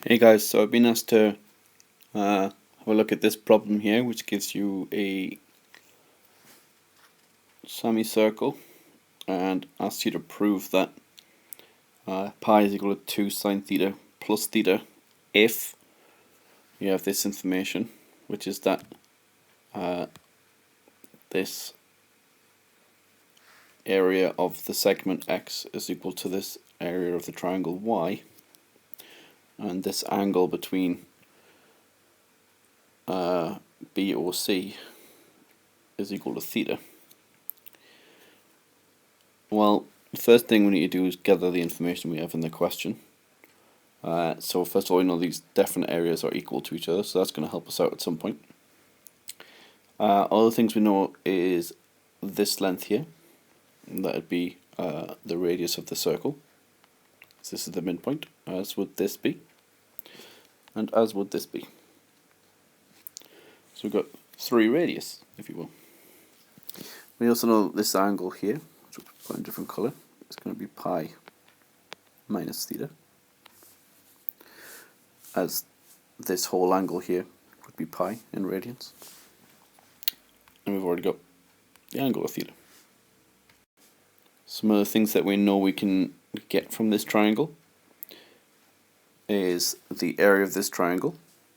Hey guys, so I've been asked to have a look at this problem here, which gives you a semicircle and asks you to prove that pi is equal to 2 sine theta plus theta if you have this information, which is that this area of the segment x is equal to this area of the triangle y, and this angle between B or C is equal to theta. Well, the first thing we need to do is gather the information we have in the question. So first of all, we know these definite areas are equal to each other, so that's going to help us out at some point. Other things we know is this length here, and that would be the radius of the circle. So this is the midpoint, as would this be, and as would this be. So we've got 3 radius, if you will. We also know this angle here, which we'll put in a different colour, is going to be pi minus theta, as this whole angle here would be pi in radians. And we've already got the angle of theta. Some of the things that we know we can get from this triangle is the area of this triangle,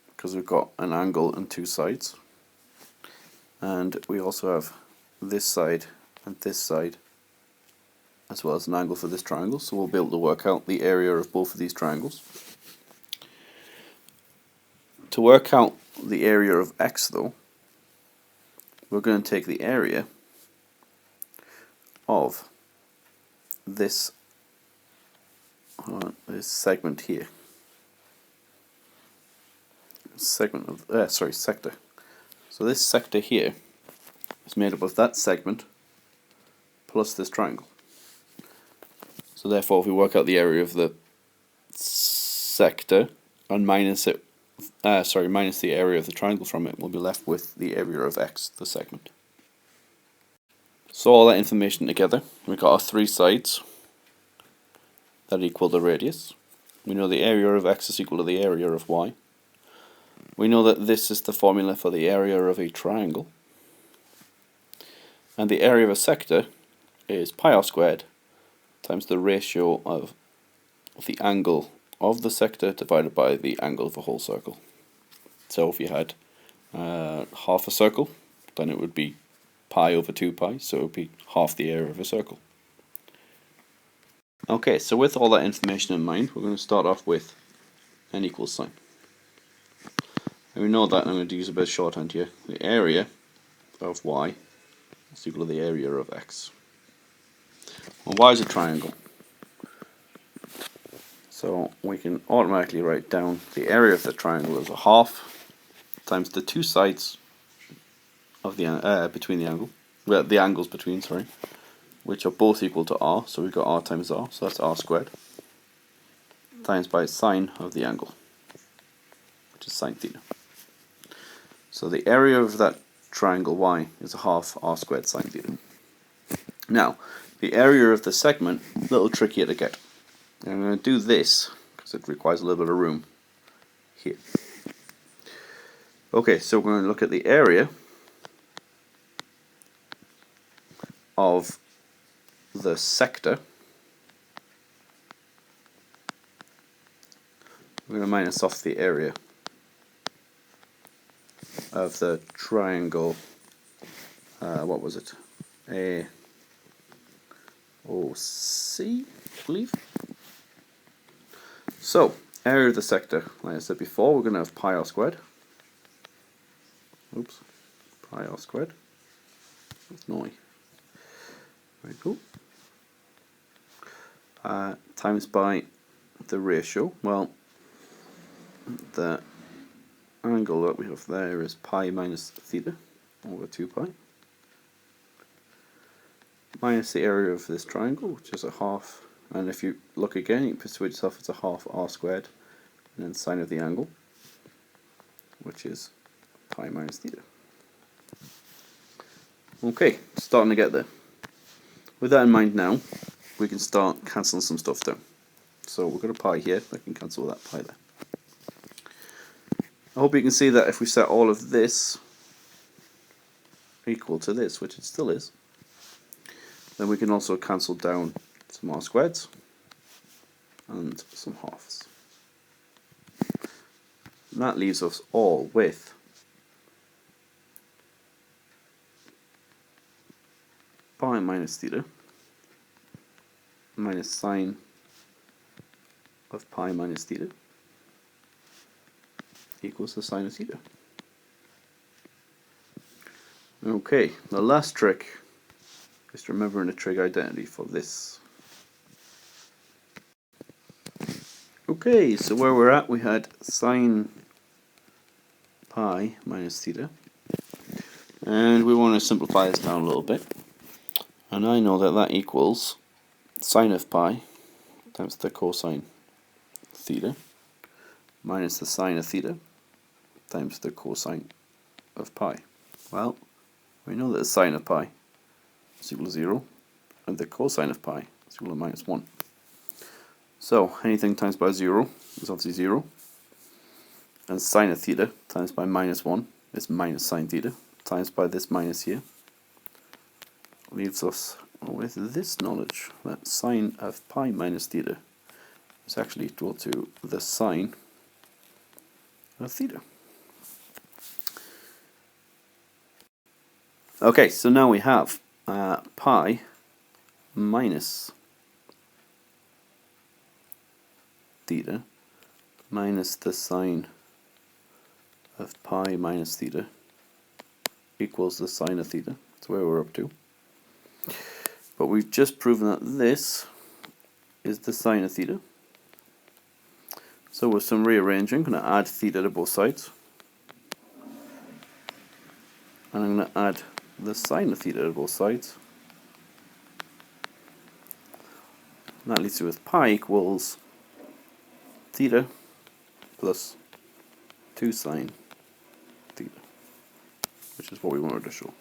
because we've got an angle and 2 sides, and we also have this side and this side as well as an angle for this triangle, so we'll be able to work out the area of both of these triangles. To work out the area of x though, we're going to take the area of this segment here. Sector. So this sector here is made up of that segment plus this triangle. So therefore, if we work out the area of the sector and minus the area of the triangle from it, we'll be left with the area of x, the segment. So all that information together, we've got our 3 sides that equal the radius. We know the area of x is equal to the area of y. We know that this is the formula for the area of a triangle. And the area of a sector is pi r squared times the ratio of the angle of the sector divided by the angle of a whole circle. So if you had half a circle, then it would be pi over 2 pi, so it would be half the area of a circle. Okay, so with all that information in mind, we're going to start off with n equals sign. And we know that, I'm going to use a bit of shorthand here, the area of y is equal to the area of x. Well, y is a triangle, so we can automatically write down the area of the triangle as a half times the 2 sides of the between the angle, well, the angles between, sorry, which are both equal to r, so we've got r times r, so that's r squared, times by sine of the angle, which is sine theta. So the area of that triangle y is a half r squared sine theta. Now, the area of the segment, a little trickier to get. And I'm going to do this, because it requires a little bit of room here. Okay, so we're going to look at the area of the sector. We're going to minus off the area of the triangle, what was it? AOC, I believe. So, area of the sector, like I said before, we're going to have pi r squared. Oops, pi r squared. That's naughty. Very cool. Times by the ratio. Well, the angle that we have there is pi minus theta over 2 pi. Minus the area of this triangle, which is a half. And if you look again, you persuade yourself it's a half r squared, and then sine of the angle, which is pi minus theta. Okay, starting to get there. With that in mind now, we can start cancelling some stuff down. So we've got a pi here, I can cancel that pi there. I hope you can see that if we set all of this equal to this, which it still is, then we can also cancel down some r squareds and some halves. And that leaves us all with pi minus theta minus sine of pi minus theta equals the sine of theta. Okay, the last trick is remembering the trig identity for this. Okay, so where we're at, we had sine pi minus theta, and we want to simplify this down a little bit, and I know that that equals sine of pi times the cosine theta minus the sine of theta times the cosine of pi. Well, we know that the sine of pi is equal to 0 and the cosine of pi is equal to minus 1. So anything times by 0 is obviously 0, and sine of theta times by minus 1 is minus sine theta times by this minus here leaves us with this knowledge that sine of pi minus theta is actually equal to the sine of theta. Okay, so now we have pi minus theta minus the sine of pi minus theta equals the sine of theta. That's where we're up to. But we've just proven that this is the sine of theta. So with some rearranging, I'm going to add theta to both sides. And I'm going to add the sine of theta to both sides. And that leaves you with pi equals theta plus 2 sine theta, which is what we wanted to show.